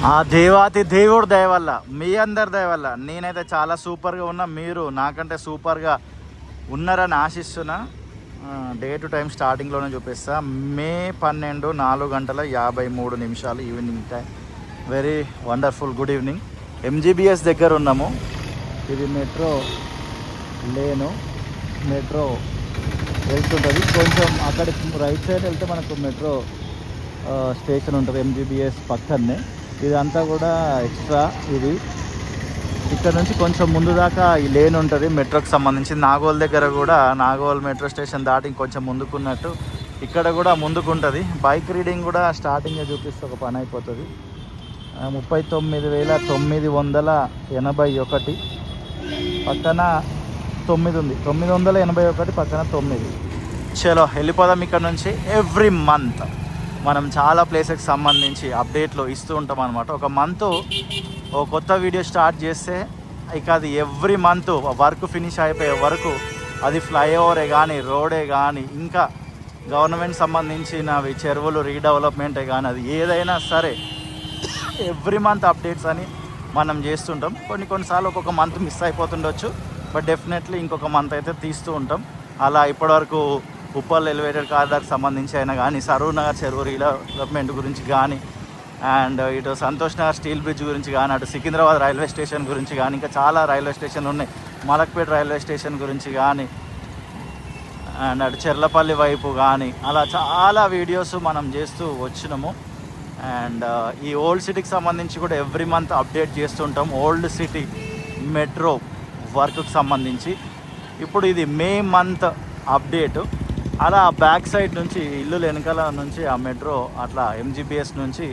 ఆ దేవాతి దేవుడు దయ వల్ల, మీ అందరి దయ వల్ల నేనైతే చాలా సూపర్గా ఉన్నా. మీరు నాకంటే సూపర్గా ఉన్నారని ఆశిస్తున్నా. డే టు టైం స్టార్టింగ్లోనే చూపిస్తా. మే 12 4:53 evening time. Very wonderful good evening. MGBS దగ్గర ఉన్నాము. ఇది మెట్రో లేను. మెట్రో వెళ్తుంటుంది. కొంచెం అక్కడి రైట్ సైడ్ వెళ్తే మనకు మెట్రో స్టేషన్ ఉంటుంది ఎంజీబీఎస్ పక్కనే. ఇదంతా కూడా ఎక్స్ట్రా. ఇది ఇక్కడ నుంచి కొంచెం ముందు దాకా ఈ లేన్ ఉంటుంది మెట్రోకి సంబంధించి. నాగోల్ దగ్గర కూడా, నాగోల్ మెట్రో స్టేషన్ దాటి ఇంకొంచెం ముందుకున్నట్టు ఇక్కడ కూడా ముందుకుంటుంది. బైక్ రీడింగ్ కూడా స్టార్టింగ్గా చూపిస్తే ఒక పని అయిపోతుంది. 39,981 పక్కన 9 ఉంది. 981 పక్కన 9. చలో వెళ్ళిపోదాం ఇక్కడ నుంచి. ఎవ్రీ మంత్ మనం చాలా ప్లేసెస్కి సంబంధించి అప్డేట్లు ఇస్తూ ఉంటాం అనమాట. ఒక మంత్ ఓ కొత్త వీడియో స్టార్ట్ చేస్తే ఇక అది ఎవ్రీ మంత్ వర్క్ ఫినిష్ అయిపోయే వరకు, అది ఫ్లైఓవరే కానీ, రోడే కానీ, ఇంకా గవర్నమెంట్ సంబంధించినవి చెరువులు రీడెవలప్మెంటే కానీ, అది ఏదైనా సరే ఎవ్రీ మంత్ అప్డేట్స్ అని మనం చేస్తుంటాం. కొన్నిసార్లు ఒక్కొక్క మంత్ మిస్ అయిపోతుండొచ్చు, బట్ డెఫినెట్లీ ఇంకొక మంత్ అయితే తీస్తూ ఉంటాం. అలా ఇప్పటివరకు ఉప్పల్ ఎలివేటెడ్ కారిడార్కి సంబంధించి అయినా కానీ, సరూర్ నగర్ చెరువు రీడెవలప్మెంట్ గురించి కానీ, అండ్ ఇటు సంతోష్ నగర్ స్టీల్ బ్రిడ్జ్ గురించి కానీ, అటు సికింద్రాబాద్ రైల్వే స్టేషన్ గురించి కానీ, ఇంకా చాలా రైల్వే స్టేషన్లు ఉన్నాయి, మలక్పేట రైల్వే స్టేషన్ గురించి కానీ, అండ్ అటు చెర్లపల్లి వైపు కానీ, అలా చాలా వీడియోస్ మనం చేస్తూ వచ్చినాము. అండ్ ఈ ఓల్డ్ సిటీకి సంబంధించి కూడా ఎవ్రీ మంత్ అప్డేట్ చేస్తుంటాం. ఓల్డ్ సిటీ మెట్రో వర్క్కి సంబంధించి ఇప్పుడు ఇది మే మంత్ అప్డేటు. అలా బ్యాక్ సైడ్ నుంచి, ఇల్లు వెనకాల నుంచి ఆ మెట్రో అట్లా ఎంజీబీఎస్ నుంచి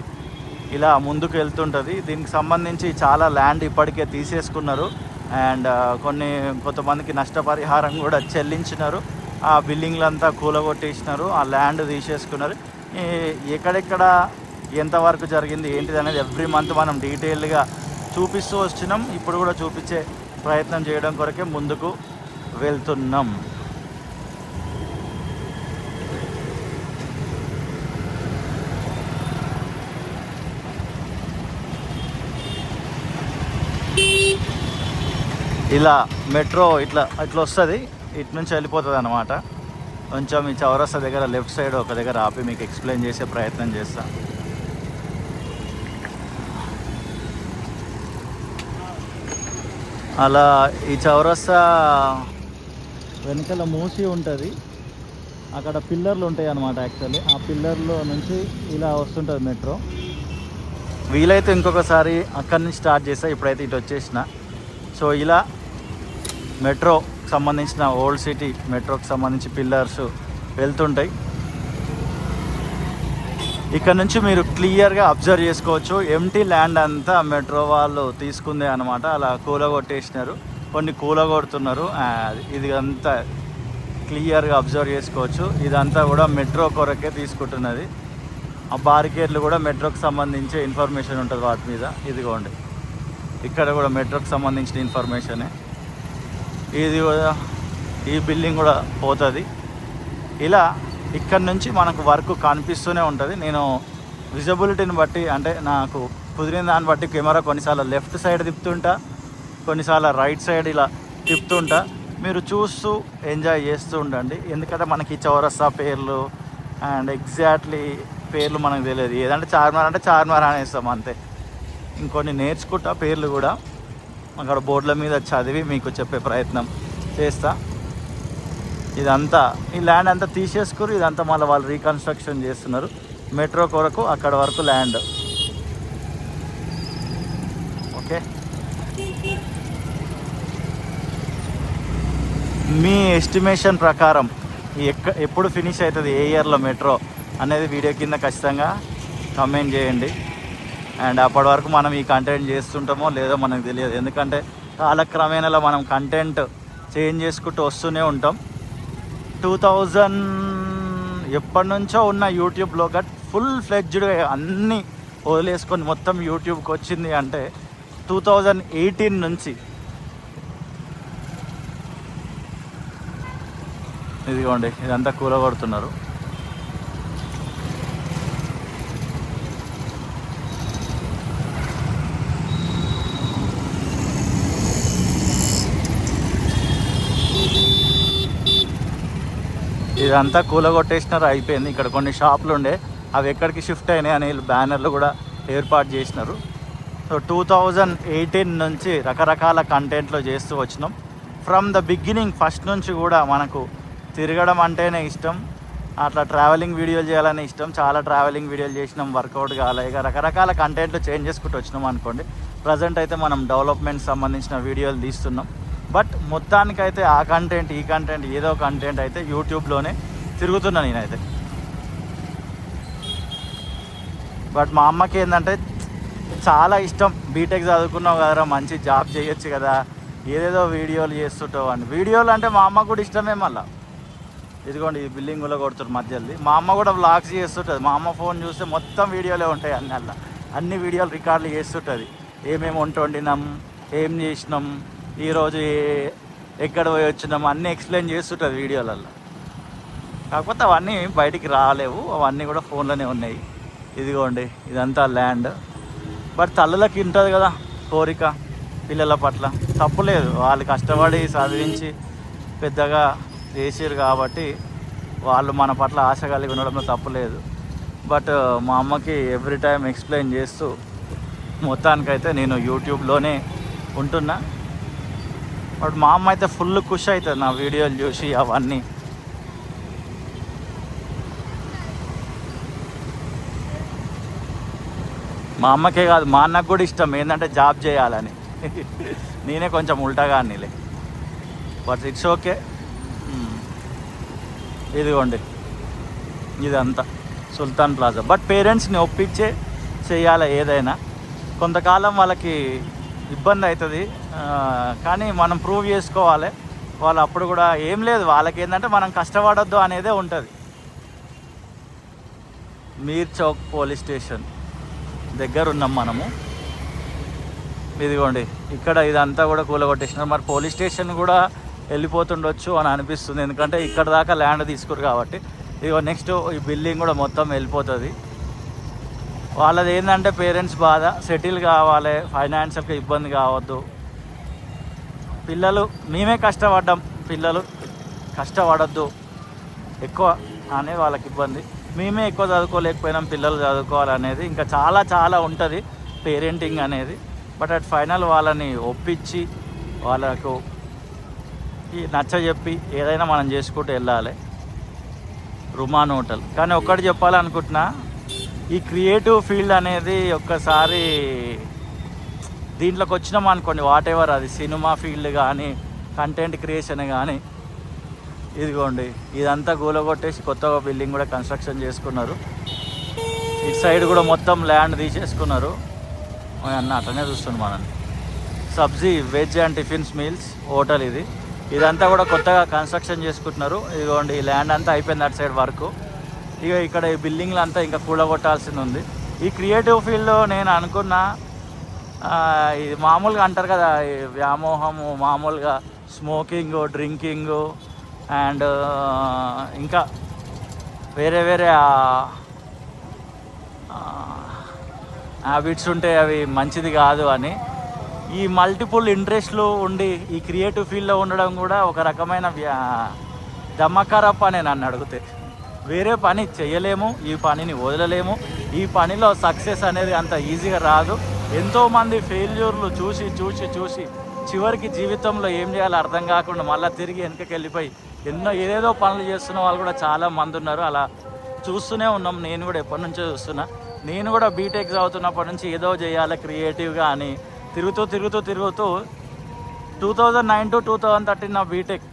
ఇలా ముందుకు వెళ్తుంటుంది. దీనికి సంబంధించి చాలా ల్యాండ్ ఇప్పటికే తీసేసుకున్నారు. అండ్ కొంతమందికి నష్టపరిహారం కూడా చెల్లించినారు. ఆ బిల్డింగ్లంతా కూలగొట్టేసినారు, ఆ ల్యాండ్ తీసేసుకున్నారు. ఎక్కడెక్కడ ఎంతవరకు జరిగింది ఏంటిది అనేది ఎవ్రీ మంత్ మనం డీటెయిల్గా చూపిస్తూ వచ్చినాం. ఇప్పుడు కూడా చూపించే ప్రయత్నం చేయడం కొరకే ముందుకు వెళ్తున్నాం. ఇలా మెట్రో ఇట్లా వస్తుంది, ఇటు నుంచి వెళ్ళిపోతుంది అన్నమాట. కొంచెం ఈ చౌరస్తా దగ్గర లెఫ్ట్ సైడ్ ఒక దగ్గర ఆపి మీకు ఎక్స్ప్లెయిన్ చేసే ప్రయత్నం చేస్తా. అలా ఈ చౌరస్తా వెనకాల మూసి ఉంటుంది, అక్కడ పిల్లర్లు ఉంటాయి అన్నమాట. యాక్చువల్లీ ఆ పిల్లర్లో నుంచి ఇలా వస్తుంటుంది మెట్రో. వీలైతే ఇంకొకసారి అక్కడి నుంచి స్టార్ట్ చేస్తా, ఇప్పుడైతే ఇటు వచ్చేసిన. సో ఇలా మెట్రోకి సంబంధించిన ఓల్డ్ సిటీ మెట్రోకి సంబంధించి పిల్లర్స్ వెళ్తుంటాయి. ఇక్కడ నుంచి మీరు క్లియర్గా అబ్జర్వ్ చేసుకోవచ్చు. ఎంటీ ల్యాండ్ అంతా మెట్రో వాళ్ళు తీసుకుందే అనమాట. అలా కూలగొట్టేసినారు, కొన్ని కూలగొడుతున్నారు. ఇది అంతా క్లియర్గా అబ్జర్వ్ చేసుకోవచ్చు. ఇదంతా కూడా మెట్రో కొరకే తీసుకుంటున్నది. ఆ బారికేడ్లు కూడా మెట్రోకి సంబంధించే ఇన్ఫర్మేషన్ ఉంటుంది వాటి మీద. ఇదిగోండి, ఇక్కడ కూడా మెట్రోకి సంబంధించిన ఇన్ఫర్మేషనే. ఇది కూడా, ఈ బిల్డింగ్ కూడా పోతుంది. ఇలా ఇక్కడ నుంచి మనకు వర్క్ కనిపిస్తూనే ఉంటుంది. నేను విజిబిలిటీని బట్టి, అంటే నాకు కుదిరిన దాన్ని బట్టి కెమెరా కొన్నిసార్లు లెఫ్ట్ సైడ్ తిప్పుతుంటా, కొన్నిసార్లు రైట్ సైడ్ ఇలా తిప్పుతుంటా. మీరు చూస్తూ ఎంజాయ్ చేస్తూ ఉండండి. ఎందుకంటే మనకి చౌరస్తా పేర్లు అండ్ ఎగ్జాక్ట్లీ పేర్లు మనకు తెలియదు. ఏదంటే చార్మినార్ అంటే చార్మినార్ అనేస్తాం అంతే. ఇంకొన్ని నేర్చుకుంటా పేర్లు కూడా, అక్కడ బోర్డుల మీద చదివి మీకు చెప్పే ప్రయత్నం చేస్తా. ఇదంతా ఈ ల్యాండ్ అంతా తీసేసుకుని ఇదంతా మళ్ళీ వాళ్ళు రీకన్స్ట్రక్షన్ చేస్తున్నారు మెట్రో కొరకు. అక్కడ వరకు ల్యాండ్. ఓకే, మీ ఎస్టిమేషన్ ప్రకారం ఎప్పుడు ఫినిష్ అవుతుంది, ఏ ఇయర్లో మెట్రో అనేది వీడియో కింద ఖచ్చితంగా కమెంట్ చేయండి. అండ్ అప్పటి వరకు మనం ఈ కంటెంట్ చేస్తుంటామో లేదో మనకు తెలియదు. ఎందుకంటే కాలక్రమేణలో మనం కంటెంట్ చేంజ్ చేసుకుంటూ వస్తూనే ఉంటాం. 2000 ఎప్పటి నుంచో ఉన్న యూట్యూబ్లో ఫుల్ ఫ్లెడ్జ్డ్గా అన్నీ వదిలేసుకొని మొత్తం యూట్యూబ్కి వచ్చింది అంటే 2018 నుంచి. ఇదిగోండి, ఇదంతా కూలగొడుతున్నారు. ఇదంతా కూలగొట్టేసినారు, అయిపోయింది. ఇక్కడ కొన్ని షాపులు ఉండే అవి ఎక్కడికి షిఫ్ట్ అయినాయి అని బ్యానర్లు కూడా ఏర్పాటు చేసినారు. సో 2018 నుంచి రకరకాల కంటెంట్లో చేస్తూ వచ్చినాం. ఫ్రమ్ ద బిగినింగ్ ఫస్ట్ నుంచి కూడా మనకు తిరగడం అంటేనే ఇష్టం, అట్లా ట్రావెలింగ్ వీడియోలు చేయాలని ఇష్టం. చాలా ట్రావెలింగ్ వీడియోలు చేసినాం, వర్కౌట్ కాలే. ఇక రకరకాల కంటెంట్లు చేంజ్ చేసుకుంటూ వచ్చినాం అనుకోండి. ప్రజెంట్ అయితే మనం డెవలప్మెంట్ సంబంధించిన వీడియోలు తీస్తున్నాం. బట్ మొత్తానికైతే ఆ కంటెంట్ ఈ కంటెంట్ ఏదో కంటెంట్ అయితే యూట్యూబ్లోనే తిరుగుతున్నా నేనైతే. బట్ మా అమ్మకి ఏంటంటే చాలా ఇష్టం, బీటెక్ చదువుకున్నావు కదరా, మంచి జాబ్ చేయొచ్చు కదా, ఏదేదో వీడియోలు చేస్తుంటావు అని. వీడియోలు అంటే మా అమ్మ కూడా ఇష్టమే. మళ్ళీ ఇదిగోండి ఈ బిల్డింగ్ కూడా కొడుతున్నారు మధ్యలో. మా అమ్మ కూడా వ్లాగ్స్ చేస్తుంటుంది. మా అమ్మ ఫోన్ చూస్తే మొత్తం వీడియోలే ఉంటాయి అన్ని వీడియోలు రికార్డులు చేస్తుంటుంది. ఏమేమి వంట వండినాం, ఏం చేసినాం, ఈరోజు ఎక్కడ పోయి వచ్చినాం అన్నీ ఎక్స్ప్లెయిన్ చేస్తుంటుంది వీడియోలలో. కాకపోతే అవన్నీ బయటికి రాలేవు, అవన్నీ కూడా ఫోన్లోనే ఉన్నాయి. ఇదిగోండి ఇదంతా ల్యాండ్. బట్ తల్లులకి ఉంటుంది కదా కోరిక పిల్లల పట్ల, తప్పులేదు. వాళ్ళు కష్టపడి చదివించి పెద్దగా చేసారు కాబట్టి వాళ్ళు మన పట్ల ఆశ కలిగి ఉండడంలో తప్పులేదు. బట్ మా అమ్మకి ఎవ్రీ టైం ఎక్స్ప్లెయిన్ చేస్తూ మొత్తానికైతే నేను యూట్యూబ్లోనే ఉంటున్నా. బట్ మా అమ్మ అయితే ఫుల్ ఖుషి అవుతుంది నా వీడియోలు చూసి అవన్నీ. మా అమ్మకే కాదు మా అన్నకు కూడా ఇష్టం ఏంటంటే జాబ్ చేయాలని. నేనే కొంచెం ఉల్టాగా అనిలే, బట్ ఇట్స్ ఓకే. ఇదిగోండి ఇదంతా సుల్తాన్ ప్లాజా. బట్ పేరెంట్స్ని ఒప్పించే చేయాలి ఏదైనా. కొంతకాలం వాళ్ళకి ఇబ్బంది అవుతుంది, కానీ మనం ప్రూవ్ చేసుకోవాలి. వాళ్ళు అప్పుడు కూడా ఏం లేదు, వాళ్ళకి ఏంటంటే మనం కష్టపడొద్దు అనేదే ఉంటుంది. మీర్ చౌక్ పోలీస్ స్టేషన్ దగ్గర ఉన్నాం మనము. ఇదిగోండి ఇక్కడ ఇదంతా కూడా కూలగొట్టేసినారు. మరి పోలీస్ స్టేషన్ కూడా వెళ్ళిపోతుండొచ్చు అని అనిపిస్తుంది, ఎందుకంటే ఇక్కడ దాకా ల్యాండ్ తీసుకురు కాబట్టి. ఇదిగో నెక్స్ట్ ఈ బిల్డింగ్ కూడా మొత్తం వెళ్ళిపోతుంది. వాళ్ళది ఏంటంటే పేరెంట్స్ బాధ, సెటిల్ కావాలి, ఫైనాన్షియల్గా ఇబ్బంది కావద్దు. పిల్లలు మేమే కష్టపడ్డాం, పిల్లలు కష్టపడద్దు ఎక్కువ అనే వాళ్ళకి ఇబ్బంది. మేమే ఎక్కువ చదువుకోలేకపోయినాం, పిల్లలు చదువుకోవాలనేది ఇంకా చాలా చాలా ఉంటుంది పేరెంటింగ్ అనేది. బట్ అట్ ఫైనల్ వాళ్ళని ఒప్పించి వాళ్ళకు నచ్చజెప్పి ఏదైనా మనం చేసుకుంటూ వెళ్ళాలి. రుమాన్ హోటల్. కానీ ఒక్కటి చెప్పాలనుకుంటున్నా, ఈ క్రియేటివ్ ఫీల్డ్ అనేది ఒక్కసారి దీంట్లోకి వచ్చినాం అనుకోండి, వాట్ ఎవర్ అది సినిమా ఫీల్డ్ కానీ కంటెంట్ క్రియేషన్ కానీ. ఇదిగోండి ఇదంతా కూలగొట్టేసి కొత్తగా బిల్డింగ్ కూడా కన్స్ట్రక్షన్ చేసుకున్నారు. ఇటు సైడ్ కూడా మొత్తం ల్యాండ్ తీసేసుకున్నారు. అన్న అట్లనే చూస్తుంది మనల్ని. Sabzi veg and tiffins meals hotel ఇది. ఇదంతా కూడా కొత్తగా కన్స్ట్రక్షన్ చేసుకుంటున్నారు. ఇదిగోండి ఈ ల్యాండ్ అంతా అయిపోయింది అటు సైడ్ వరకు. ఇక ఇక్కడ ఈ బిల్డింగ్లు అంతా ఇంకా కూలగొట్టాల్సింది ఉంది. ఈ క్రియేటివ్ ఫీల్డ్లో నేను అనుకున్నా, ఇది మామూలుగా అంటారు కదా ఈ వ్యామోహము, మామూలుగా స్మోకింగ్, డ్రింకింగ్ అండ్ ఇంకా వేరే వేరే హ్యాబిట్స్ ఉంటే అవి మంచిది కాదు అని. ఈ మల్టిపుల్ ఇంట్రెస్ట్లు ఉండి ఈ క్రియేటివ్ ఫీల్డ్లో ఉండడం కూడా ఒక రకమైన దమ్మకరప్ప అని నన్ను అడిగితే. వేరే పని చేయలేము, ఈ పనిని వదలలేము. ఈ పనిలో సక్సెస్ అనేది అంత ఈజీగా రాదు. ఎంతోమంది ఫెయిల్యూర్లు చూసి చూసి చూసి చివరికి జీవితంలో ఏం చేయాలో అర్థం కాకుండా మళ్ళీ తిరిగి వెనకకి వెళ్ళిపోయి ఏదేదో పనులు చేస్తున్న వాళ్ళు కూడా చాలా మంది ఉన్నారు. అలా చూస్తూనే ఉన్నాం. నేను కూడా ఎప్పటి నుంచో చూస్తున్నా. నేను కూడా బీటెక్ చదువుతున్నప్పటి నుంచి ఏదో చేయాలి క్రియేటివ్గా అని తిరుగుతూ 2009 to 2013 నా బీటెక్.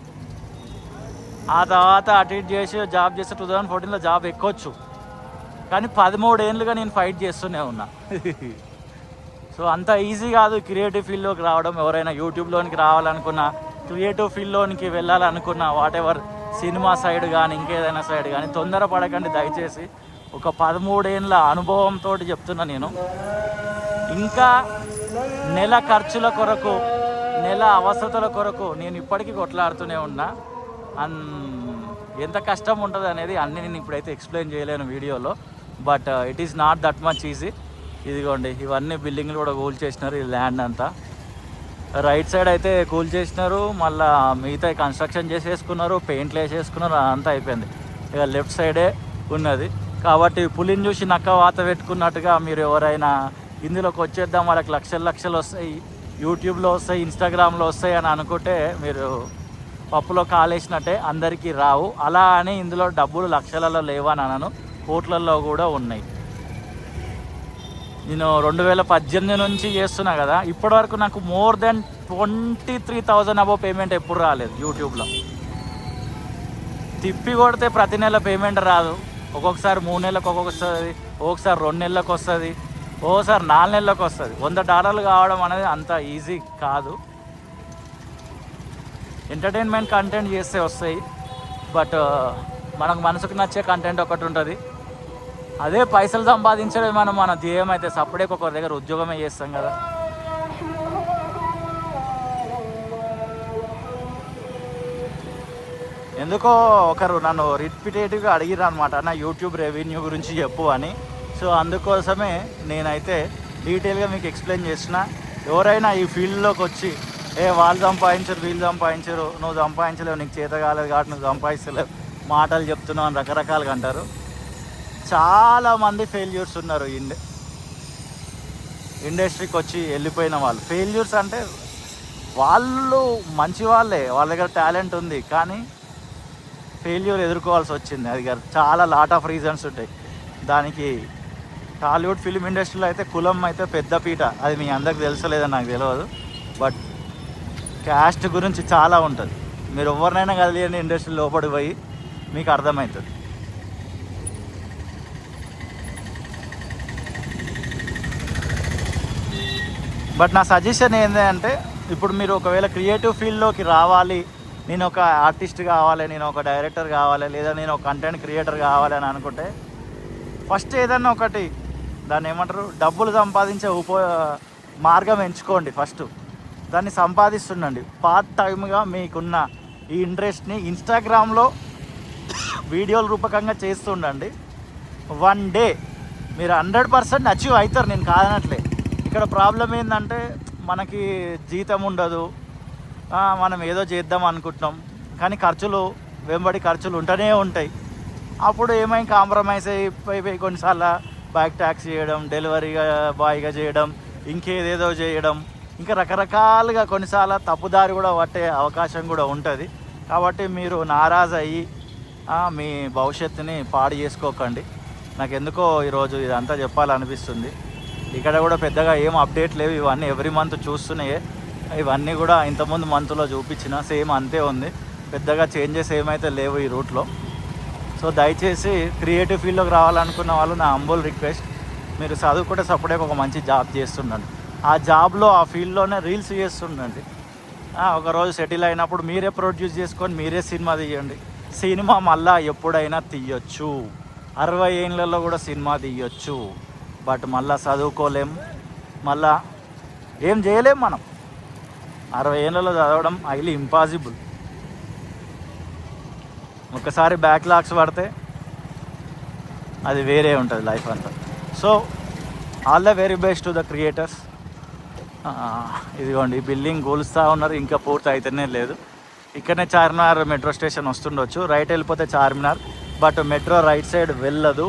ఆ తర్వాత అటు ఇటు చేసి జాబ్ చేస్తే 2014లో జాబ్ ఎక్కొచ్చు. కానీ 13 ఏళ్ళుగా నేను ఫైట్ చేస్తూనే ఉన్నా. సో అంత ఈజీ కాదు క్రియేటివ్ ఫీల్డ్లోకి రావడం. ఎవరైనా యూట్యూబ్లోనికి రావాలనుకున్నా, క్రియేటివ్ ఫీల్డ్లోనికి వెళ్ళాలనుకున్నా, వాట్ ఎవర్ సినిమా సైడ్ కానీ ఇంకేదైనా సైడ్ కానీ తొందరపడకండి దయచేసి. ఒక 13 ఏళ్ళ అనుభవంతో చెప్తున్నా నేను. ఇంకా నెల ఖర్చుల కొరకు, నెల అవసరతల కొరకు నేను ఇప్పటికీ కొట్లాడుతూనే ఉన్నా. ఎంత కష్టం ఉంటుంది అనేది అన్నీ నేను ఇప్పుడైతే ఎక్స్ప్లెయిన్ చేయలేను వీడియోలో. But it is not that much easy. ఇదిగోండి ఇవన్నీ బిల్డింగ్లు కూడా కూల్ చేసినారు. ఈ ల్యాండ్ అంతా రైట్ సైడ్ అయితే కూల్ చేసినారు, మళ్ళీ మిగతా కన్స్ట్రక్షన్ చేసేసుకున్నారు, పెయింట్లు వేసేసుకున్నారు, అంతా అయిపోయింది. ఇక లెఫ్ట్ సైడే ఉన్నది. కాబట్టి పులిని చూసి నక్క వాత పెట్టుకున్నట్టుగా మీరు ఎవరైనా ఇందులోకి వచ్చేద్దాం వాళ్ళకి లక్షలు వస్తాయి, యూట్యూబ్లో వస్తాయి, ఇన్స్టాగ్రామ్లో వస్తాయి అని అనుకుంటే మీరు పప్పులో కాలేసినట్టే. అందరికీ రావు. అలా అని ఇందులో డబ్బులు లక్షలలో లేవని అనను, కోట్లల్లో కూడా ఉన్నాయి. నేను 2018 నుంచి చేస్తున్నా కదా, ఇప్పటివరకు నాకు మోర్ దెన్ 23,000 అబో పేమెంట్ ఎప్పుడు రాలేదు యూట్యూబ్లో. తిప్పి కొడితే ప్రతి నెల పేమెంట్ రాదు. ఒక్కొక్కసారి 3 నెలలకు ఒక్కొక్కసారి, ఒక్కొక్కసారి 2 నెలలకు వస్తుంది, ఒక్కొక్కసారి 4 నెలలకు వస్తుంది. $100 కావడం అనేది అంత ఈజీ కాదు. ఎంటర్టైన్మెంట్ కంటెంట్ చేస్తే వస్తాయి, బట్ మనకు మనసుకు నచ్చే కంటెంట్ ఒకటి ఉంటుంది. అదే పైసలు సంపాదించడం మన ధ్యేయం అయితే సపరేట్ ఒకరి దగ్గర ఉద్యోగమే చేస్తాం కదా. ఎందుకో ఒకరు నన్ను రిపీటేటివ్గా అడిగిరు అనమాట, నా యూట్యూబ్ రెవెన్యూ గురించి చెప్పు అని. సో అందుకోసమే నేనైతే డీటెయిల్గా మీకు ఎక్స్ప్లెయిన్ చేసిన. ఎవరైనా ఈ ఫీల్డ్లోకి వచ్చి వాళ్ళు సంపాదించరు, వీళ్ళు సంపాదించరు, నువ్వు సంపాదించలేవు, నీకు చేత కాలేదు కాబట్టి నువ్వు సంపాదించలేవు, మాటలు చెప్తున్నావు అని రకరకాలుగా అంటారు. చాలామంది ఫెయిల్యూర్స్ ఉన్నారు ఇండస్ట్రీకి వచ్చి వెళ్ళిపోయిన వాళ్ళు. ఫెయిల్యూర్స్ అంటే వాళ్ళు మంచి వాళ్ళే, వాళ్ళ దగ్గర టాలెంట్ ఉంది, కానీ ఫెయిల్యూర్ ఎదుర్కోవాల్సి వచ్చింది. అది చాలా లాట్ ఆఫ్ రీజన్స్ ఉంటాయి దానికి. టాలీవుడ్ ఫిలిం ఇండస్ట్రీలో అయితే కులం అయితే పెద్ద పీట, అది మీ అందరికి తెలుసలేదని నాకు తెలియదు. బట్ క్యాస్ట్ గురించి చాలా ఉంటుంది. మీరు ఎవరినైనా కదిలేని ఇండస్ట్రీ లోపడి పోయి మీకు అర్థమవుతుంది. బట్ నా సజెషన్ ఏంటంటే, ఇప్పుడు మీరు ఒకవేళ క్రియేటివ్ ఫీల్డ్లోకి రావాలి, నేను ఒక ఆర్టిస్ట్ కావాలి, నేను ఒక డైరెక్టర్ కావాలి, లేదా నేను ఒక కంటెంట్ క్రియేటర్ కావాలి అని అనుకుంటే ఫస్ట్ ఏదన్నా ఒకటి దాన్ని ఏమంటారు డబ్బులు సంపాదించే మార్గం ఎంచుకోండి. ఫస్ట్ దాన్ని సంపాదిస్తుండండి. పార్ట్ టైమ్గా మీకున్న ఈ ఇంట్రెస్ట్ని ఇన్స్టాగ్రామ్లో వీడియోల రూపకంగా చేస్తుండండి. వన్ డే మీరు 100% అచీవ్ అవుతారు, నేను కాదనట్లే. ఇక్కడ ప్రాబ్లం ఏంటంటే మనకి జీతం ఉండదు, మనం ఏదో చేద్దాం అనుకుంటున్నాం, కానీ వెంబడి ఖర్చులు ఉంటూనే ఉంటాయి. అప్పుడు ఏమైనా కాంప్రమైజ్ అయిపోయి కొన్నిసార్లు బైక్ ట్యాక్సీ చేయడం, డెలివరీ బాయ్గా చేయడం, ఇంకేదేదో చేయడం, ఇంకా రకరకాలుగా కొన్నిసార్లు తప్పుదారి కూడా పట్టే అవకాశం కూడా ఉంటుంది. కాబట్టి మీరు నారాజు అయ్యి మీ భవిష్యత్తుని పాడు చేసుకోకండి. నాకు ఎందుకో ఈరోజు ఇదంతా చెప్పాలనిపిస్తుంది. ఇక్కడ కూడా పెద్దగా ఏం అప్డేట్ లేవు, ఇవన్నీ ఎవ్రీ మంత్ చూస్తున్నాయే. ఇవన్నీ కూడా ఇంతకుముందు మంత్లో చూపించిన సేమ్ అంతే ఉంది, పెద్దగా చేంజెస్ ఏమైతే లేవు ఈ రూట్లో. సో దయచేసి క్రియేటివ్ ఫీల్డ్లోకి రావాలనుకున్న వాళ్ళు నా హంబుల్ రిక్వెస్ట్, మీరు చదువుకుంటే సపరేట్గా ఒక మంచి జాబ్ చేస్తుండండి. ఆ జాబ్లో ఆ ఫీల్డ్లోనే రీల్స్ చేస్తుండండి. ఒకరోజు సెటిల్ అయినప్పుడు మీరే ప్రొడ్యూస్ చేసుకొని మీరే సినిమా తీయండి. సినిమా మళ్ళీ ఎప్పుడైనా తీయొచ్చు, 60 ఏళ్ళలో కూడా సినిమా తీయొచ్చు. బట్ మళ్ళీ చదువుకోలేం, మళ్ళా ఏం చేయలేం. మనం 60 ఏళ్ళలో చదవడం హైలీ ఇంపాసిబుల్. ఒకసారి బ్యాక్లాగ్స్ పడితే అది వేరే ఉంటుంది లైఫ్ అంతా. So all the very best to the creators. ఇదిగోండి బిల్డింగ్ కూలుస్తూ ఉన్నారు, ఇంకా పూర్తి అయితేనే లేదు. ఇక్కడనే చార్మినార్ మెట్రో స్టేషన్ వస్తుండొచ్చు, రైట్ వెళ్ళిపోతే Charminar. But metro right side వెళ్ళదు,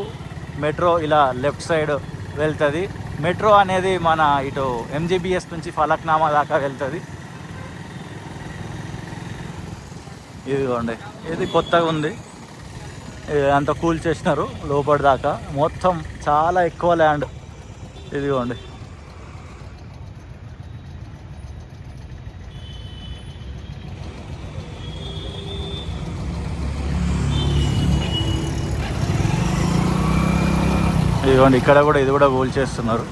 మెట్రో ఇలా లెఫ్ట్ సైడ్ వెళ్తుంది. మెట్రో అనేది మన ఇటు MGBS నుంచి ఫలక్నామా దాకా వెళ్తుంది. ఇదిగోండి ఇది కొత్తగా ఉంది, అంత కూల్ చేసినారు లోపలి దాకా, మొత్తం చాలా ఎక్కువ ల్యాండ్. ఇదిగోండి ఇక్కడ కూడా ఇది కూడా కూల్ చేస్తున్నారు.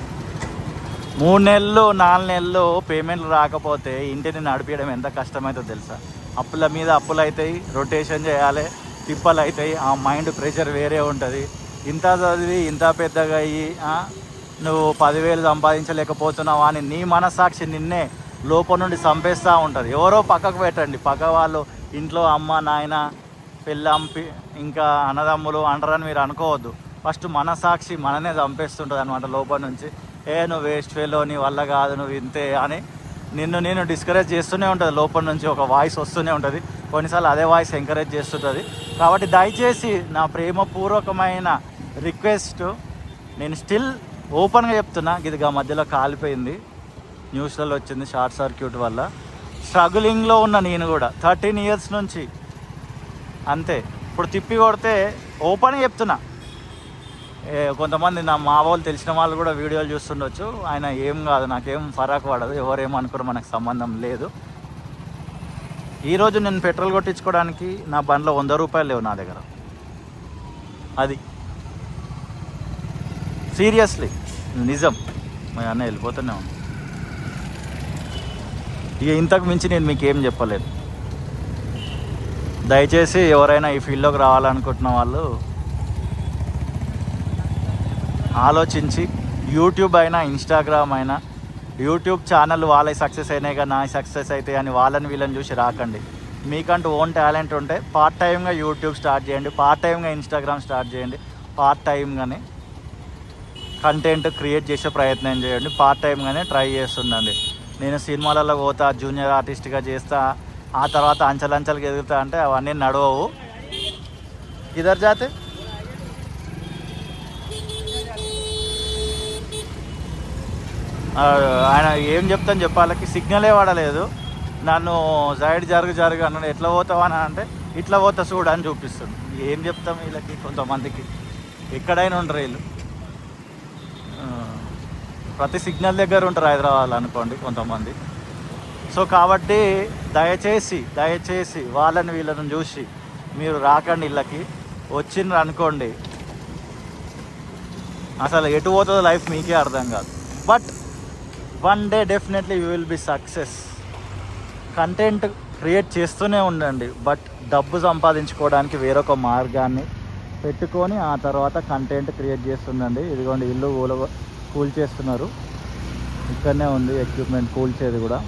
3 నెలలు 4 నెలలు పేమెంట్లు రాకపోతే ఇంటిని నడిపించడం ఎంత కష్టమవుతుందో తెలుసా. అప్పుల మీద అప్పులు అవుతాయి, రొటేషన్ చేయాలి, తిప్పలు అవుతాయి, ఆ మైండ్ ప్రెషర్ వేరే ఉంటుంది. ఇంత చదివి ఇంత పెద్దగా అయ్యి నువ్వు 10,000 సంపాదించలేకపోతున్నావా అని నీ మనస్సాక్షి నిన్నే లోపల నుండి చంపేస్తూ ఉంటుంది. ఎవరో పక్కకు పెట్టండి, పక్క వాళ్ళు ఇంట్లో అమ్మ నాయన పెళ్ళాం ఇంకా అన్నదమ్ములు అంటారని మీరు అనుకోవద్దు. ఫస్ట్ మనసాక్షి మననే చంపేస్తుంటుంది అనమాట లోపల నుంచి. నువ్వు వేస్ట్ ఫెలో, నీ వల్ల కాదు, నువ్వు ఇంతే అని నేను డిస్కరేజ్ చేస్తూనే ఉంటుంది. లోపల నుంచి ఒక వాయిస్ వస్తూనే ఉంటుంది. కొన్నిసార్లు అదే వాయిస్ ఎంకరేజ్ చేస్తుంటుంది. కాబట్టి దయచేసి నా ప్రేమపూర్వకమైన రిక్వెస్ట్, నేను స్టిల్ ఓపెన్గా చెప్తున్నా, ఇదిగా మధ్యలో కాలిపోయింది, న్యూస్లలో వచ్చింది షార్ట్ సర్క్యూట్ వల్ల. స్ట్రగులింగ్లో ఉన్న నేను కూడా 13 years నుంచి అంతే. ఇప్పుడు తిప్పి కొడితే ఓపెన్గా చెప్తున్నా, కొంతమంది మా వాళ్ళు తెలిసిన వాళ్ళు కూడా వీడియోలు చూస్తుండొచ్చు, ఆయన ఏం కాదు, నాకేం ఫరాక్ పడదు, ఎవరేమనుకోరు, మనకు సంబంధం లేదు. ఈరోజు నేను పెట్రోల్ కొట్టించుకోవడానికి నా బండ్లో 100 రూపాయలు లేవు నా దగ్గర. అది సీరియస్లీ నిజం. మా అన్న వెళ్ళిపోతూనే ఉంది. ఇక ఇంతకు మించి నేను మీకు ఏం చెప్పలేదు. దయచేసి ఎవరైనా ఈ ఫీల్డ్లోకి రావాలనుకుంటున్న వాళ్ళు ఆలోచించి, యూట్యూబ్ అయినా ఇన్స్టాగ్రామ్ అయినా, యూట్యూబ్ ఛానల్ వాళ్ళ సక్సెస్ అయినాయి కదా నా సక్సెస్ అయితే అని వాళ్ళని వీళ్ళని చూసి రాకండి. మీకంటూ ఓన్ టాలెంట్ ఉంటే పార్ట్ టైమ్గా యూట్యూబ్ స్టార్ట్ చేయండి, పార్ట్ టైమ్గా ఇన్స్టాగ్రామ్ స్టార్ట్ చేయండి, పార్ట్ టైమ్గానే కంటెంట్ క్రియేట్ చేసే ప్రయత్నం చేయండి, పార్ట్ టైమ్గానే ట్రై చేస్తుండండి. నేను సినిమాలలో పోతా, జూనియర్ ఆర్టిస్ట్గా చేస్తా, ఆ తర్వాత అంచెలంచెలుగా ఎదుగుతా అంటే అవన్నీ నడవవు. ఇద్దరు జాతే ఆయన ఏం చెప్తాను చెప్పాలకి సిగ్నలే వాడలేదు. నన్ను సైడ్ జరుగు అన్నాడు. ఎట్లా పోతావా అని అంటే ఇట్లా పోతా చూడు అని చూపిస్తుంది. ఏం చెప్తాం వీళ్ళకి? కొంతమందికి ఎక్కడైనా ఉంటారు వీళ్ళు, ప్రతి సిగ్నల్ దగ్గర ఉంటారు హైదరాబాద్ అనుకోండి కొంతమంది. సో కాబట్టి దయచేసి వాళ్ళని వీళ్ళని చూసి మీరు రాకండి. ఇళ్ళకి వచ్చిండ్రు అనుకోండి, అసలు ఎటు పోతుందో లైఫ్ మీకే అర్థం కాదు. But one day definitely you will be success. Content create చేస్తూనే ఉండండి, బట్ డబ్బు సంపాదించుకోవడానికి వేరొక మార్గాన్ని పెట్టుకొని ఆ తర్వాత కంటెంట్ క్రియేట్ చేస్తుండండి. ఇదిగోండి ఇల్లు కూల్ చేస్తున్నారు, ఇక్కడనే ఉంది ఎక్విప్మెంట్ కూల్చేది కూడా.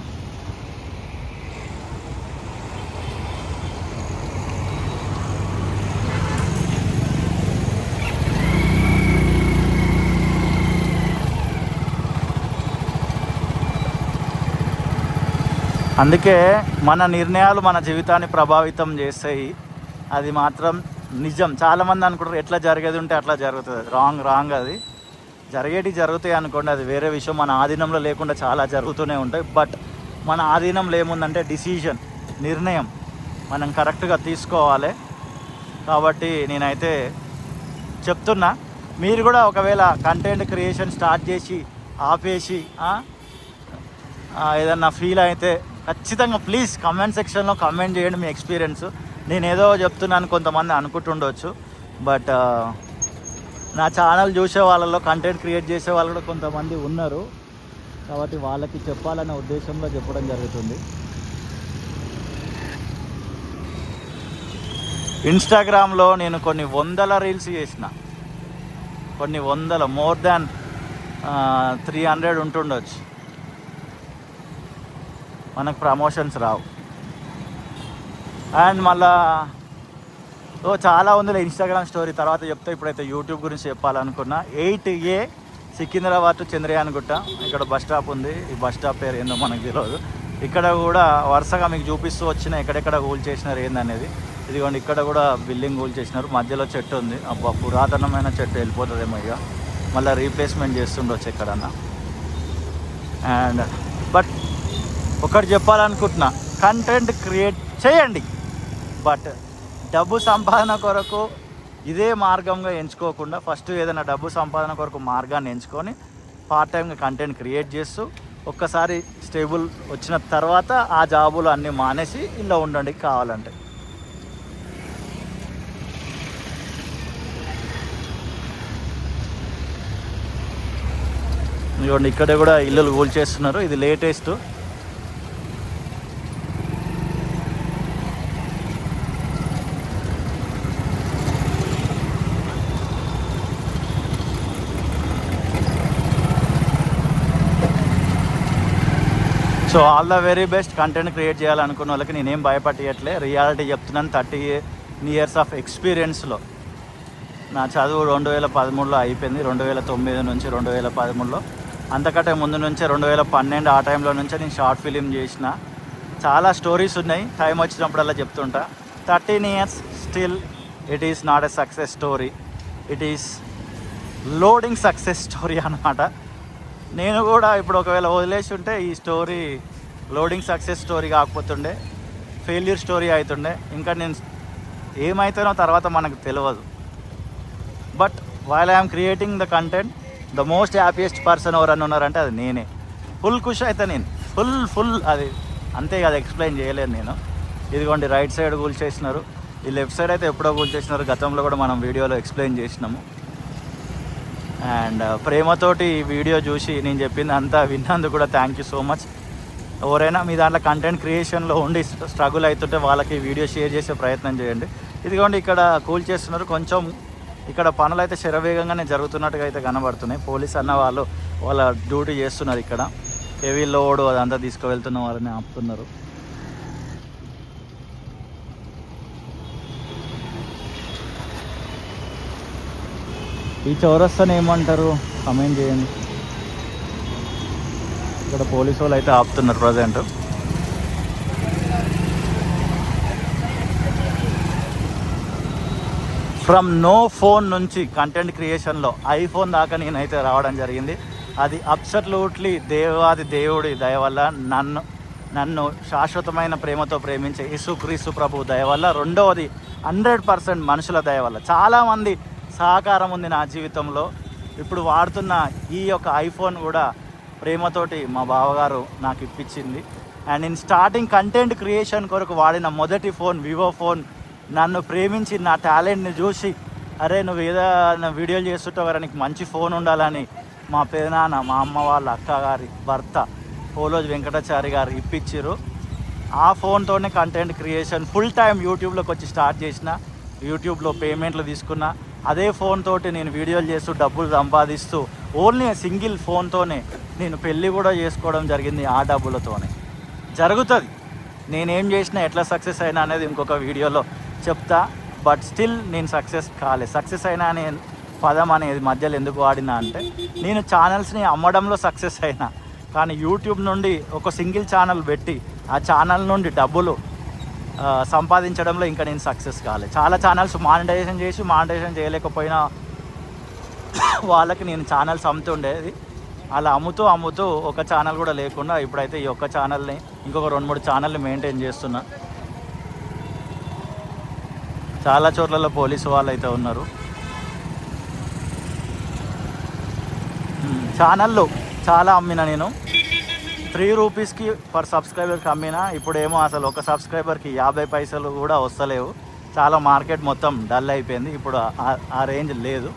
అందుకే మన నిర్ణయాలు మన జీవితాన్ని ప్రభావితం చేస్తాయి, అది మాత్రం నిజం. చాలామంది అనుకుంటారు ఎట్లా జరిగేది ఉంటే అట్లా జరుగుతుంది. రాంగ్. అది జరుగుతాయి అనుకోండి, అది వేరే విషయం. మన ఆధీనంలో లేకుండా చాలా జరుగుతూనే ఉంటాయి. బట్ మన ఆధీనంలో ఏముందంటే డిసిజన్, నిర్ణయం మనం కరెక్ట్గా తీసుకోవాలి. కాబట్టి నేనైతే చెప్తున్నా, మీరు కూడా ఒకవేళ కంటెంట్ క్రియేషన్ స్టార్ట్ చేసి ఆపేసి ఏదన్నా ఫీల్ అయితే ఖచ్చితంగా ప్లీజ్ కమెంట్ సెక్షన్లో కమెంట్ చేయండి మీ ఎక్స్పీరియన్స్. నేను ఏదో చెప్తున్నాను కొంతమంది అనుకుంటుండొచ్చు, బట్ నా ఛానల్ చూసే వాళ్ళలో కంటెంట్ క్రియేట్ చేసే వాళ్ళు కూడా కొంతమంది ఉన్నారు. కాబట్టి వాళ్ళకి చెప్పాలనే ఉద్దేశంలో చెప్పడం జరుగుతుంది. ఇన్స్టాగ్రామ్లో నేను కొన్ని 100 రీల్స్ చేసిన, కొన్ని 100, మోర్ దాన్ 300 ఉంటుండొచ్చు. మనకు ప్రమోషన్స్ రావు. అండ్ మళ్ళా చాలా ఉందిలే ఇన్స్టాగ్రామ్ స్టోరీ తర్వాత చెప్తే. ఇప్పుడైతే యూట్యూబ్ గురించి చెప్పాలనుకున్నా. 8A సికింద్రాబాద్ టు చంద్రయాన్గుట్ట, ఇక్కడ బస్ స్టాప్ ఉంది. ఈ బస్ స్టాప్ పేరు ఏందో మనకు తెలియదు. ఇక్కడ కూడా వరుసగా మీకు చూపిస్తూ వచ్చిన ఎక్కడెక్కడ కూల్ చేసినారు ఏందనేది. ఇదిగోండి ఇక్కడ కూడా బిల్డింగ్ కూల్ చేసినారు, మధ్యలో చెట్టు ఉంది. అబ్బా పురాతనమైన చెట్టు, వెళ్ళిపోతుందేమో ఇక, మళ్ళీ రీప్లేస్మెంట్ చేస్తుండొచ్చు ఎక్కడన్నా. అండ్ బట్ ఒకటి చెప్పాలనుకుంటున్నా, కంటెంట్ క్రియేట్ చేయండి, బట్ డబ్బు సంపాదన కొరకు ఇదే మార్గంగా ఎంచుకోకుండా ఫస్ట్ ఏదైనా డబ్బు సంపాదన కొరకు మార్గాన్ని ఎంచుకొని పార్ట్ టైంగా కంటెంట్ క్రియేట్ చేస్తూ ఒక్కసారి స్టేబుల్ వచ్చిన తర్వాత ఆ జాబులు అన్నీ మానేసి ఇలా ఉండండి కావాలంటే. ఇదిగోండి ఇక్కడ కూడా ఇల్లులు కూల్చేస్తున్నారు. ఇది latest. So all the very best. Content create చేయాలనుకున్న వాళ్ళకి నేనేం భయపట్టియట్లే, రియాలిటీ చెప్తున్నాను. 30 years ఆఫ్ ఎక్స్పీరియన్స్లో నా చదువు 2013లో అయిపోయింది. 2009 నుంచి 2013లో, అంతకంటే ముందు నుంచే 2012 ఆ టైంలో నుంచే నేను షార్ట్ ఫిలిం చేసిన. చాలా స్టోరీస్ ఉన్నాయి, టైం వచ్చినప్పుడల్లా చెప్తుంటా. 13 years still it is not a success story, it is loading success story అనమాట. నేను కూడా ఇప్పుడు ఒకవేళ వదిలేసి ఉంటే ఈ స్టోరీ లోడింగ్ సక్సెస్ స్టోరీ కాకపోతుండే, ఫెయిల్యూర్ స్టోరీ అవుతుండే. ఇంకా నేను ఏమవుతానో తర్వాత మనకు తెలియదు. But while I'm creating the content, the most happiest person ఎవరన్నా ఉన్నారంటే అది నేనే. ఫుల్ ఖుషి అయితే నేను, ఫుల్ అది అంతే కదా, ఎక్స్ప్లెయిన్ చేయలేను నేను. ఇదిగోండి రైట్ సైడ్ కూల్చేసినారు, ఈ లెఫ్ట్ సైడ్ అయితే ఎప్పుడో కూల్చేసినారు. గతంలో కూడా మనం వీడియోలో ఎక్స్ప్లెయిన్ చేసినాము. అండ్ ప్రేమతోటి ఈ వీడియో చూసి నేను చెప్పింది అంతా విన్నందుకు కూడా థ్యాంక్ యూ సో మచ్. ఎవరైనా మీ దాంట్లో కంటెంట్ క్రియేషన్లో ఉండి స్ట్రగుల్ అవుతుంటే వాళ్ళకి వీడియో షేర్ చేసే ప్రయత్నం చేయండి. ఇదిగోండి ఇక్కడ కూల్చేస్తున్నారు. కొంచెం ఇక్కడ పనులు అయితే శరవేగంగానే జరుగుతున్నట్టుగా అయితే కనబడుతున్నాయి. పోలీస్ అన్న వాళ్ళు వాళ్ళ డ్యూటీ చేస్తున్నారు. ఇక్కడ హెవీ లోడ్ అదంతా తీసుకువెళ్తున్న వాళ్ళని ఆపుతున్నారు. ఈ చౌరస్తాని ఏమంటారు కమెంట్ చేయండి. ఇక్కడ పోలీసు వాళ్ళు అయితే ఆపుతున్నారు ప్రజెంట్. ఫ్రమ్ నో ఫోన్ నుంచి కంటెంట్ క్రియేషన్లో ఐఫోన్ దాకా నేనైతే రావడం జరిగింది. అది అబ్సల్యూట్లీ దేవాది దేవుడి దయ వల్ల, నన్ను శాశ్వతమైన ప్రేమతో ప్రేమించే యేసుక్రీస్తు ప్రభు దయ వల్ల, రెండవది 100% మనుషుల దయ వల్ల. చాలామంది సహకారం ఉంది నా జీవితంలో. ఇప్పుడు వాడుతున్న ఈ యొక్క ఐఫోన్ కూడా ప్రేమతోటి మా బావగారు నాకు ఇప్పించింది. అండ్ నేను స్టార్టింగ్ కంటెంట్ క్రియేషన్ కొరకు వాడిన మొదటి ఫోన్ వివో ఫోన్. నన్ను ప్రేమించి నా టాలెంట్ని చూసి, అరే నువ్వు ఏదైనా వీడియోలు చేస్తుంటావు, నీకు మంచి ఫోన్ ఉండాలని మా పెదనాన్న, మా అమ్మ వాళ్ళ అక్కగారి భర్త పోలోజ్ వెంకటాచారి గారు ఇప్పించారు. ఆ ఫోన్తోనే కంటెంట్ క్రియేషన్ ఫుల్ టైం యూట్యూబ్లోకి వచ్చి స్టార్ట్ చేసిన. యూట్యూబ్లో పేమెంట్లు తీసుకున్న అదే ఫోన్ తోటి నేను వీడియోలు చేస్తూ డబ్బులు సంపాదిస్తూ, ఓన్లీ సింగిల్ ఫోన్తోనే నేను పెళ్ళి కూడా చేసుకోవడం జరిగింది. ఆ డబ్బులతోనే జరుగుతుంది. నేనేం చేసినా ఎట్లా సక్సెస్ అయినా అనేది ఇంకొక వీడియోలో చెప్తా. బట్ స్టిల్ నేను సక్సెస్ కాలే. సక్సెస్ అయినా అనే పదం అనేది మధ్యలో ఎందుకు వాడినా అంటే, నేను ఛానల్స్ని అమ్మడంలో సక్సెస్ అయినా, కానీ యూట్యూబ్ నుండి ఒక సింగిల్ ఛానల్ పెట్టి ఆ ఛానల్ నుండి డబ్బులు సంపాదించడంలో ఇంకా నేను సక్సెస్ కాలే. చాలా ఛానల్స్ మానిటైజేషన్ చేయలేకపోయినా వాళ్ళకి నేను ఛానల్స్ అమ్ముతుండేది. అలా అమ్ముతూ ఒక ఛానల్ కూడా లేకుండా ఇప్పుడైతే ఈ ఒక్క ఛానల్ని, ఇంకొక 2-3 ఛానల్ని మెయింటైన్ చేస్తున్నా. చాలా చోట్లలో పోలీసు వాళ్ళు అయితే ఉన్నారు. ఛానళ్ళు చాలా అమ్మిన నేను, 3 రూపీస్కి పర్ సబ్స్క్రైబర్కి అమ్మిన. ఇప్పుడేమో అసలు ఒక సబ్స్క్రైబర్కి 50 పైసలు కూడా వస్తలేవు. చాలా మార్కెట్ మొత్తం డల్ అయిపోయింది. ఇప్పుడు ఆ రేంజ్ లేదు.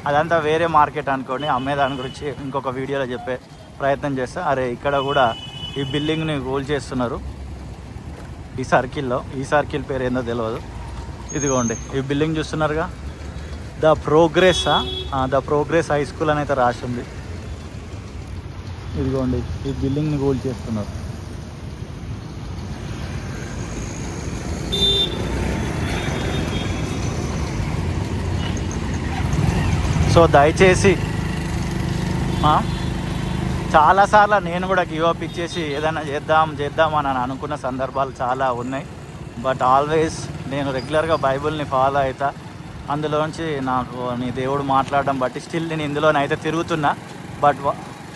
అదంతా వేరే మార్కెట్ అనుకోండి. అమ్మేదాని గురించి ఇంకొక వీడియోలో చెప్పే ప్రయత్నం చేస్తా. అరే ఇక్కడ కూడా ఈ బిల్డింగ్ని కూల్ చేస్తున్నారు ఈ సర్కిల్లో. ఈ సర్కిల్ పేరు ఏందో తెలియదు. ఇదిగోండి ఈ బిల్డింగ్ చూస్తున్నారుగా, ద ప్రోగ్రెస్ హై స్కూల్ అని అయితే రాసింది. ఇదిగోండి ఈ బిల్డింగ్ని కూల్ చేస్తున్నారు. సో దయచేసి చాలాసార్లు నేను కూడా గివ్ అప్ ఇచ్చేసి ఏదైనా చేద్దాం అని అనుకున్న సందర్భాలు చాలా ఉన్నాయి. బట్ ఆల్వేస్ నేను రెగ్యులర్గా బైబిల్ని ఫాలో అవుతా. అందులోంచి నాకు నీ దేవుడు మాట్లాడడం బట్టి స్టిల్ నేను ఇందులోనైతే తిరుగుతున్నా. బట్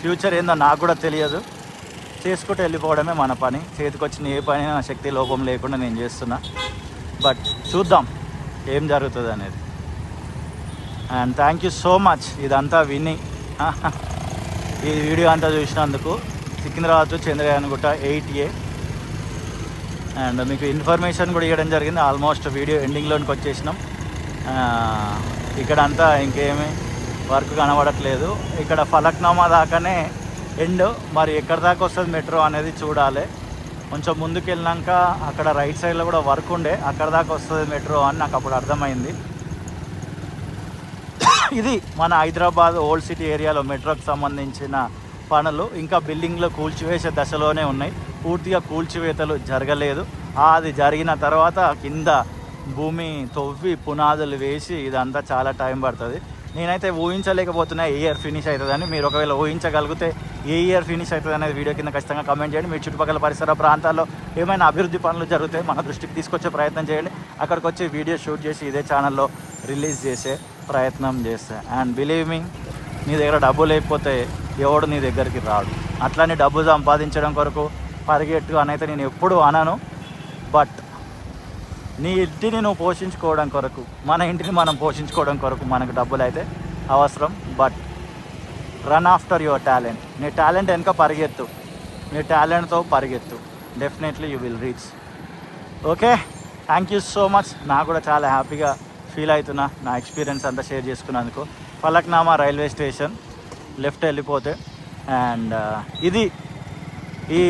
ఫ్యూచర్ ఏందో నాకు కూడా తెలియదు. చేసుకుంటూ వెళ్ళిపోవడమే మన పని. చేతికొచ్చిన ఏ పని నా శక్తి లోపం లేకుండా నేను చేస్తున్నా. బట్ చూద్దాం ఏం జరుగుతుంది అనేది. And thank you so much ఇదంతా విని ఈ వీడియో అంతా చూసినందుకు. సికింద్రాబాద్ చంద్రయానగుట్ట 8A. అండ్ మీకు ఇన్ఫర్మేషన్ కూడా ఇవ్వడం జరిగింది. ఆల్మోస్ట్ వీడియో ఎండింగ్లోనికి వచ్చేసినాం. ఇక్కడంతా ఇంకేమీ వర్క్ కనబడట్లేదు. ఇక్కడ ఫలక్నామా దాకానే ఎండ్. మరి ఎక్కడి దాకా వస్తుంది మెట్రో అనేది చూడాలి. కొంచెం ముందుకు వెళ్ళినాక అక్కడ రైట్ సైడ్లో కూడా వర్క్ ఉండే, అక్కడ దాకా వస్తుంది మెట్రో అని నాకు అప్పుడు అర్థమైంది. ఇది మన హైదరాబాద్ ఓల్డ్ సిటీ ఏరియాలో మెట్రోకి సంబంధించిన పనులు ఇంకా బిల్డింగ్లో కూల్చివేసే దశలోనే ఉన్నాయి. పూర్తిగా కూల్చివేతలు జరగలేదు. అది జరిగిన తర్వాత కింద భూమి తవ్వి పునాదులు వేసి ఇదంతా చాలా టైం పడుతుంది. నేనైతే ఊహించలేకపోతున్నా ఏ ఇయర్ ఫినిష్ అవుతుందని. మీరు ఒకవేళ ఊహించగలిగితే ఏ ఇయర్ ఫినిష్ అవుతుంది అనేది వీడియో కింద ఖచ్చితంగా కమెంట్ చేయండి. మీ చుట్టుపక్కల పరిసర ప్రాంతాల్లో ఏమైనా అభివృద్ధి పనులు జరిగితే మన దృష్టికి తీసుకొచ్చే ప్రయత్నం చేయండి. అక్కడికి వచ్చి వీడియో షూట్ చేసి ఇదే ఛానల్లో రిలీజ్ చేసే ప్రయత్నం చేస్తా. అండ్ బిలీవ్ మీ, నీ దగ్గర డబ్బు లేకపోతే ఎవడు నీ దగ్గరికి రాడు. అట్లని డబ్బు సంపాదించడం కొరకు పరిగెట్టు అనైతే నేను ఎప్పుడు అనను. బట్ నీ ఇంటిని నువ్వు పోషించుకోవడం కొరకు, మన ఇంటిని మనం పోషించుకోవడం కొరకు మనకు డబ్బులు అయితే అవసరం. But run after your talent. నీ టాలెంట్ వెనుక పరిగెత్తు, నీ టాలెంట్తో పరిగెత్తు. Definitely you will reach. Okay, thank you so much. నాకు కూడా చాలా హ్యాపీగా ఫీల్ అవుతున్నా నా ఎక్స్పీరియన్స్ అంతా షేర్ చేసుకున్నందుకు. ఫలక్నామా రైల్వే స్టేషన్ లెఫ్ట్ వెళ్ళిపోతే. అండ్ ఇది ఈ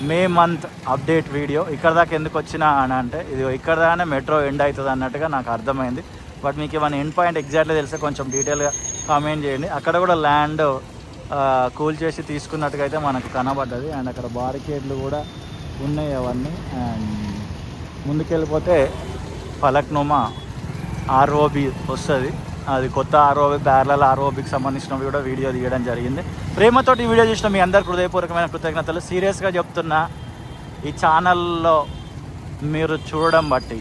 మే మంత్ అప్డేట్ వీడియో. ఇక్కడ దాకా ఎందుకు వచ్చినా అని అంటే, ఇది ఇక్కడ దాకానే మెట్రో ఎండ్ అవుతుంది అన్నట్టుగా నాకు అర్థమైంది. బట్ మీకు ఏమైనా ఎండ్ పాయింట్ ఎగ్జాక్ట్లీ తెలిస్తే కొంచెం డీటెయిల్గా కామెంట్ చేయండి. అక్కడ కూడా ల్యాండ్ కూల్ చేసి తీసుకున్నట్టుగా అయితే మనకు కనబడ్డది. అండ్ అక్కడ బారికేడ్లు కూడా ఉన్నాయి అవన్నీ. అండ్ ముందుకెళ్ళిపోతే ఫలక్నుమా ఆర్ఓబి వస్తుంది. అది కొత్త ఆర్ఓబి, ప్యారలల్ ఆర్ఓబికి సంబంధించినవి కూడా వీడియో తీయడం జరిగింది. ప్రేమతోటి వీడియో చూసిన మీ అందరికి హృదయపూర్వకమైన కృతజ్ఞతలు. సీరియస్గా చెప్తున్నా, ఈ ఛానల్లో మీరు చూడడం బట్టి,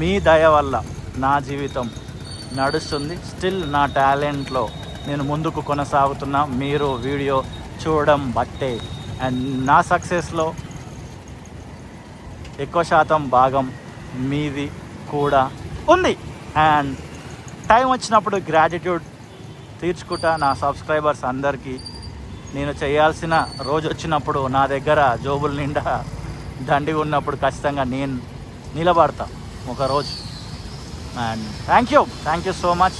మీ దయ వల్ల నా జీవితం నడుస్తుంది. స్టిల్ నా టాలెంట్లో నేను ముందుకు కొనసాగుతున్నా, మీరు వీడియో చూడడం బట్టే. అండ్ నా సక్సెస్లో ఎక్కువ శాతం భాగం మీది కూడా ఉంది. అండ్ టైం వచ్చినప్పుడు గ్రాటిట్యూడ్ తీర్చుకుంటా నా సబ్స్క్రైబర్స్ అందరికీ. నేను చేయాల్సిన రోజు వచ్చినప్పుడు, నా దగ్గర జోబుల నిండా దండిగా ఉన్నప్పుడు ఖచ్చితంగా నేను నిలబడతా ఒకరోజు. And thank you so much.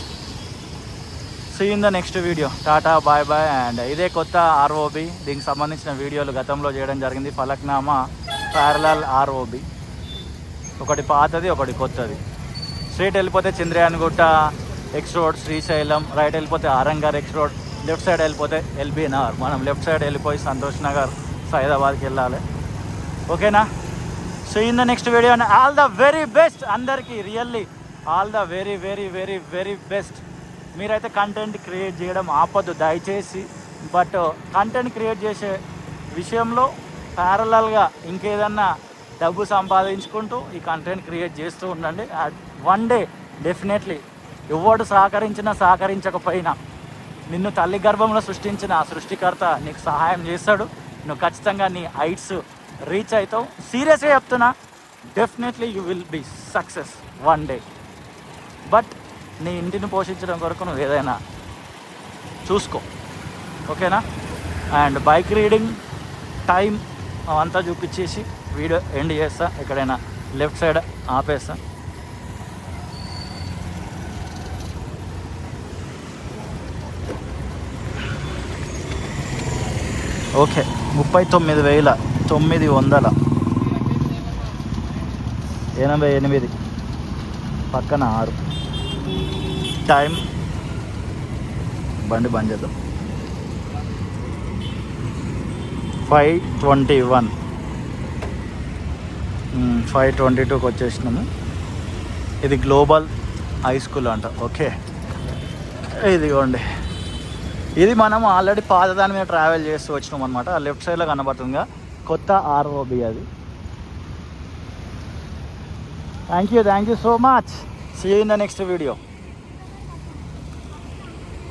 See in the next video. టాటా, బాయ్ బాయ్. అండ్ ఇదే కొత్త ఆర్ఓబి, దీనికి సంబంధించిన వీడియోలు గతంలో చేయడం జరిగింది. ఫలక్నామా ప్యారలల్ ఆర్ఓబి, ఒకటి పాతది ఒకటి కొత్తది. స్ట్రైట్ వెళ్ళిపోతే Chandrayangutta X road, Srisailam. Right వెళ్ళిపోతే Aramghar X road. Left side వెళ్ళిపోతే ఎల్బీ నగర్. మనం లెఫ్ట్ సైడ్ వెళ్ళిపోయి సంతోష్ నగర్, సైదాబాద్కి వెళ్ళాలి. ఓకేనా? So in the next video. And all the very best అందరికీ. Really all the very very very very best. మీరైతే కంటెంట్ క్రియేట్ చేయడం ఆపద్దు దయచేసి. బట్ కంటెంట్ క్రియేట్ చేసే విషయంలో ప్యారలల్గా ఇంకేదన్నా డబ్బు సంపాదించుకుంటూ ఈ కంటెంట్ క్రియేట్ చేస్తూ ఉండండి. వన్ డే డెఫినెట్లీ ఎవడు సహకరించినా సహకరించకపోయినా నిన్ను తల్లి గర్భంలో సృష్టించిన ఆ సృష్టికర్త నీకు సహాయం చేస్తాడు. నువ్వు ఖచ్చితంగా నీ హైట్స్ రీచ్ అవుతావు. సీరియస్గా చెప్తున్నా, definitely you will be success one day. But నీ ఇంటిని పోషించడం కొరకు నువ్వు ఏదైనా చూసుకో. ఓకేనా? అండ్ బైక్ రీడింగ్ టైం అంతా చూపించేసి వీడియో ఎండ్ చేస్తా. ఎక్కడైనా లెఫ్ట్ సైడ్ ఆపేస్తా. ఓకే, 39,988 పక్కన 6. టైం బండి బంద్ చేద్దాం. 5:21, 5:22కి వచ్చేసినాము. ఇది గ్లోబల్ హై స్కూల్ అంట. ఓకే, ఇదిగోండి. ఇది మనం ఆల్రెడీ పాత దాని మీద ట్రావెల్ చేస్తూ వచ్చినాం అనమాట. ఆ లెఫ్ట్ సైడ్లో కనబడుతుందిగా కొత్త ఆర్ఓబి అది. Thank you so much. See you in the next video.